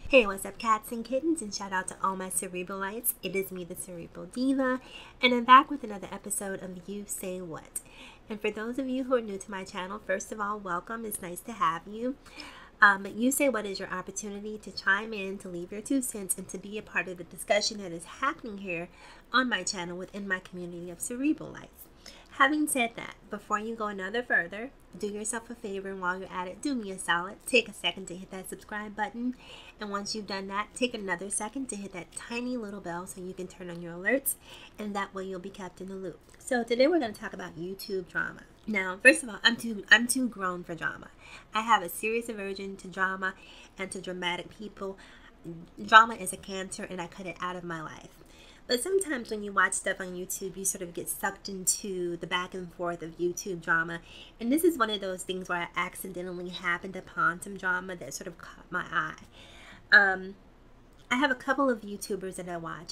Hey, what's up, cats and kittens? And shout out to all my cerebralites. It is me, the Cerebral Diva, and I'm back with another episode of You Say What. And for those of you who are new to my channel, first of all, welcome. It's nice to have you. You Say What is your opportunity to chime in, to leave your 2 cents, and to be a part of the discussion that is happening here on my channel within my community of cerebralites. Having said that, before you go another further, do yourself a favor, and while you're at it, do me a solid. Take a second to hit that subscribe button, and once you've done that, take another second to hit that tiny little bell so you can turn on your alerts, and that way you'll be kept in the loop. So today we're going to talk about YouTube drama. Now, first of all, I'm too grown for drama. I have a serious aversion to drama and to dramatic people. Drama is a cancer, and I cut it out of my life. But sometimes when you watch stuff on YouTube, you sort of get sucked into the back and forth of YouTube drama. And this is one of those things where I accidentally happened upon some drama that sort of caught my eye. I have a couple of YouTubers that I watch.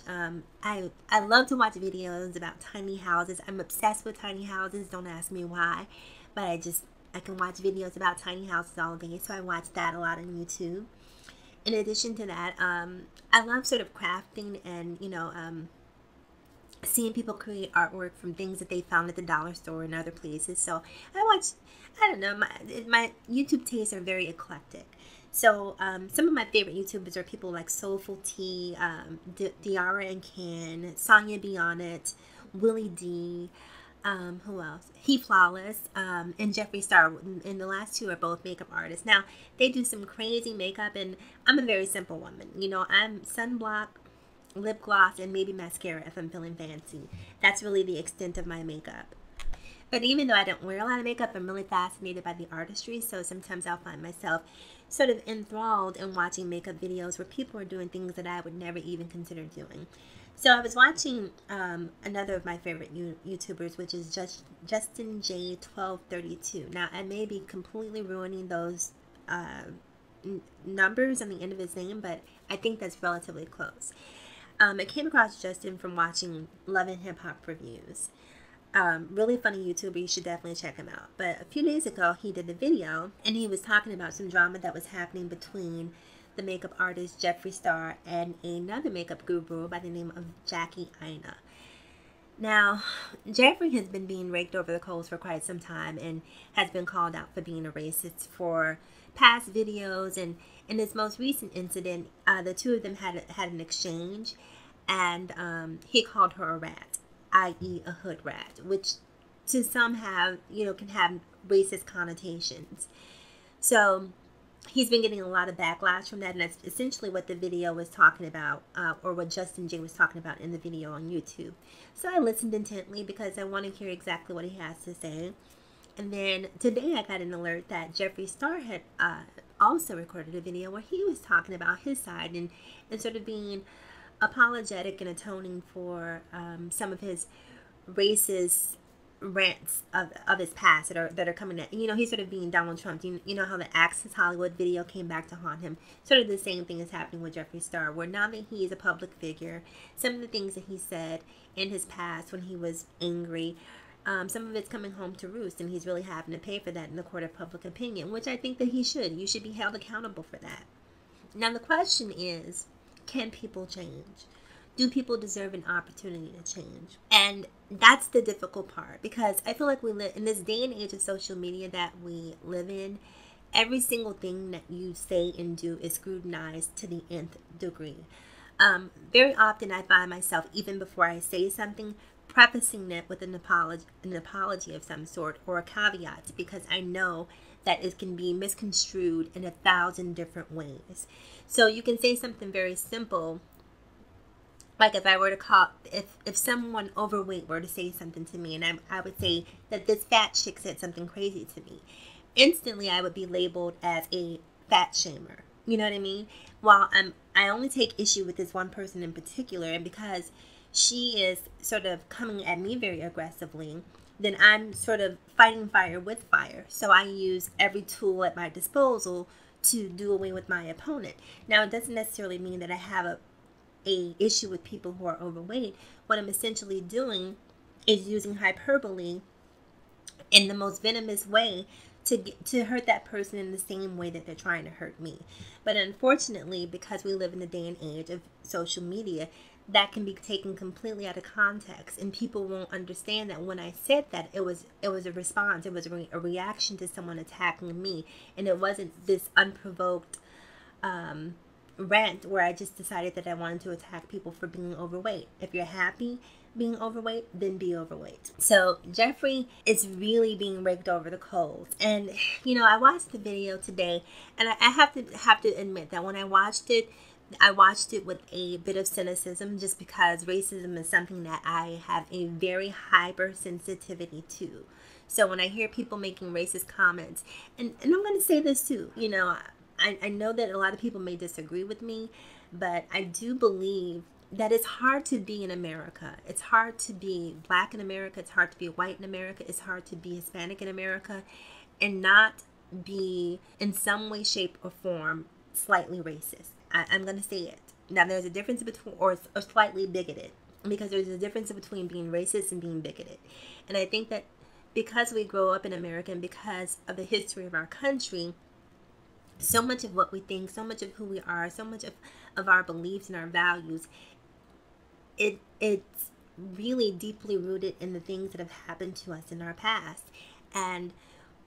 I love to watch videos about tiny houses. I'm obsessed with tiny houses. Don't ask me why. But I can watch videos about tiny houses all day. So I watch that a lot on YouTube. In addition to that, I love sort of crafting and, seeing people create artwork from things that they found at the dollar store and other places. So I don't know, my YouTube tastes are very eclectic. So some of my favorite YouTubers are people like Soulful Tea, Diara and Ken, Sonia Beyond, Willie D, who else? He Flawless, and Jeffree Star. And the last two are both makeup artists. Now, they do some crazy makeup, and I'm a very simple woman. I'm sunblock, lip gloss, and maybe mascara if I'm feeling fancy. That's really the extent of my makeup. But even though I don't wear a lot of makeup, I'm really fascinated by the artistry, so sometimes I'll find myself sort of enthralled in watching makeup videos where people are doing things that I would never even consider doing. So I was watching another of my favorite YouTubers, which is Justin J1232. Now, I may be completely ruining those numbers on the end of his name, but I think that's relatively close. I came across Justin from watching Love and Hip Hop reviews. Really funny YouTuber, you should definitely check him out. But a few days ago, he did a video, and he was talking about some drama that was happening between the makeup artist Jeffree Star and another makeup guru by the name of Aina. Now, Jeffree has been being raked over the coals for quite some time and has been called out for being a racist for past videos. And in this most recent incident, the two of them had an exchange, and he called her a rat, i.e. a hood rat, which to some can have racist connotations. So he's been getting a lot of backlash from that, and that's essentially what the video was talking about, or what Justin J was talking about in the video on YouTube. So I listened intently because I want to hear exactly what he has to say. And then today I got an alert that Jeffree Star had also recorded a video where he was talking about his side and sort of being apologetic and atoning for some of his racist rants of his past that are coming at, he's sort of being Donald Trump. You know how the Access Hollywood video came back to haunt him. Sort of the same thing is happening with Jeffree Star, where now that he is a public figure, some of the things that he said in his past when he was angry, some of it's coming home to roost, and he's really having to pay for that in the court of public opinion, which I think that he should. You should be held accountable for that. Now the question is, can people change? Do people deserve an opportunity to change? And that's the difficult part, because I feel like we live in this day and age of social media that we live in. Every single thing that you say and do is scrutinized to the nth degree. Very often I find myself, even before I say something, prefacing it with an apology of some sort or a caveat, because I know that it can be misconstrued in 1,000 different ways. So you can say something very simple, like if I were to call, if someone overweight were to say something to me, and I would say that this fat chick said something crazy to me, instantly I would be labeled as a fat shamer. You know what I mean? While I only take issue with this one person in particular, and because she is sort of coming at me very aggressively, then I'm sort of fighting fire with fire. So I use every tool at my disposal to do away with my opponent. Now, it doesn't necessarily mean that I have a issue with people who are overweight. What I'm essentially doing is using hyperbole in the most venomous way to hurt that person in the same way that they're trying to hurt me. But unfortunately, because we live in the day and age of social media, that can be taken completely out of context, and people won't understand that when I said that, it was a response, it was a reaction to someone attacking me, and it wasn't this unprovoked rant where I just decided that I wanted to attack people for being overweight. If you're happy being overweight, then be overweight. So Jeffree is really being raked over the coals. And I watched the video today, and I have to admit that when I watched it with a bit of cynicism, just because racism is something that I have a very hypersensitivity to. So when I hear people making racist comments, and I'm going to say this too, I know that a lot of people may disagree with me, but I do believe that it's hard to be in America. It's hard to be black in America. It's hard to be white in America. It's hard to be Hispanic in America and not be in some way, shape, or form slightly racist. I'm going to say it. Now, there's a difference between, or slightly bigoted, because there's a difference between being racist and being bigoted. And I think that because we grow up in America and because of the history of our country, so much of what we think, so much of who we are, so much of our beliefs and our values, it's really deeply rooted in the things that have happened to us in our past. And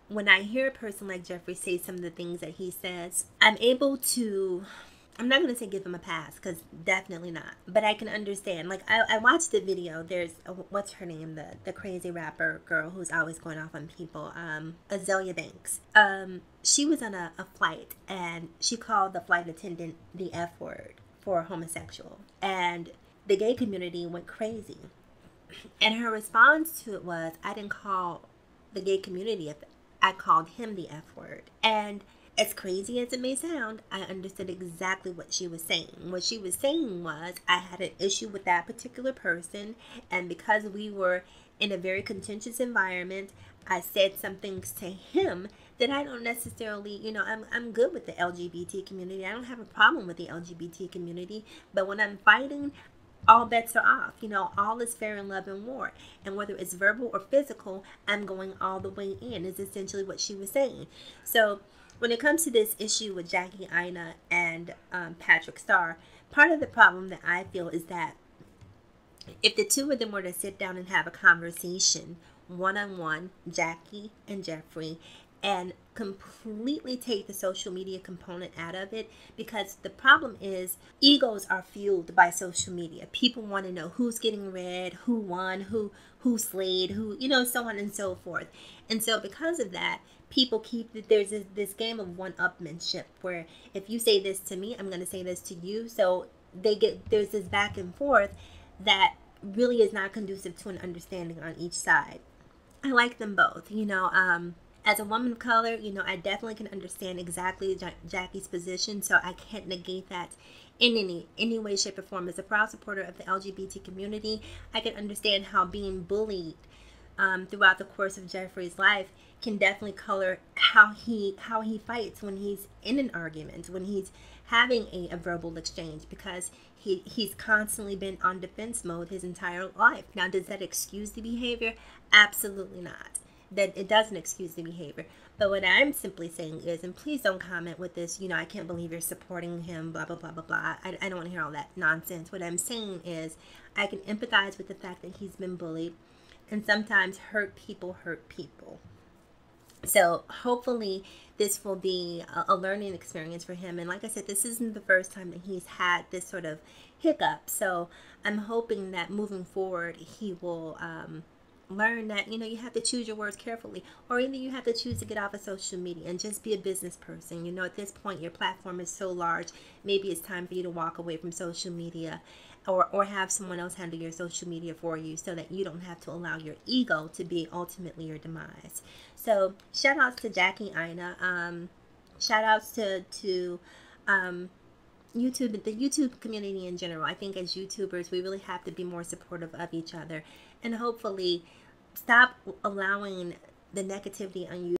when I hear a person like Jeffree say some of the things that he says, I'm not going to say give him a pass, because definitely not. But I can understand. Like, I watched the video. There's, what's her name? The crazy rapper girl who's always going off on people. Azalea Banks. She was on a flight, and she called the flight attendant the F word for homosexual. And the gay community went crazy. And her response to it was, I didn't call the gay community, I called him the F word. And as crazy as it may sound, I understood exactly what she was saying. What she was saying was, I had an issue with that particular person, and because we were in a very contentious environment, I said some things to him that I don't necessarily, I'm good with the LGBT community. I don't have a problem with the LGBT community, but when I'm fighting, all bets are off. All is fair in love and war. And whether it's verbal or physical, I'm going all the way in, is essentially what she was saying. So when it comes to this issue with Jackie Aina and Patrick Star, part of the problem that I feel is that if the two of them were to sit down and have a conversation one-on-one, Jackie and Jeffree, and completely take the social media component out of it, because the problem is egos are fueled by social media. People want to know who's getting read, who won, who slayed, who, so on and so forth. And so because of that, people there's this game of one-upmanship, where if you say this to me, I'm going to say this to you. So there's this back and forth that really is not conducive to an understanding on each side. I like them both. As a woman of color, I definitely can understand exactly Jackie's position, so I can't negate that in any way, shape, or form. As a proud supporter of the LGBT community, I can understand how being bullied throughout the course of Jeffree's life can definitely color how he fights when he's in an argument, when he's having a verbal exchange, because he's constantly been on defense mode his entire life. Now, does that excuse the behavior? Absolutely not. That it doesn't excuse the behavior. But what I'm simply saying is, and please don't comment with this, I can't believe you're supporting him, blah, blah, blah, blah, blah. I don't want to hear all that nonsense. What I'm saying is, I can empathize with the fact that he's been bullied, and sometimes hurt people hurt people. So hopefully this will be a learning experience for him. And like I said, this isn't the first time that he's had this sort of hiccup. So I'm hoping that moving forward, he will learn that, you have to choose your words carefully, or either you have to choose to get off of social media and just be a business person. At this point, your platform is so large, maybe it's time for you to walk away from social media, or have someone else handle your social media for you, so that you don't have to allow your ego to be ultimately your demise. So shout outs to Jackie Aina, shout outs to YouTube, the YouTube community in general. I think as YouTubers, we really have to be more supportive of each other, and hopefully stop allowing the negativity on YouTube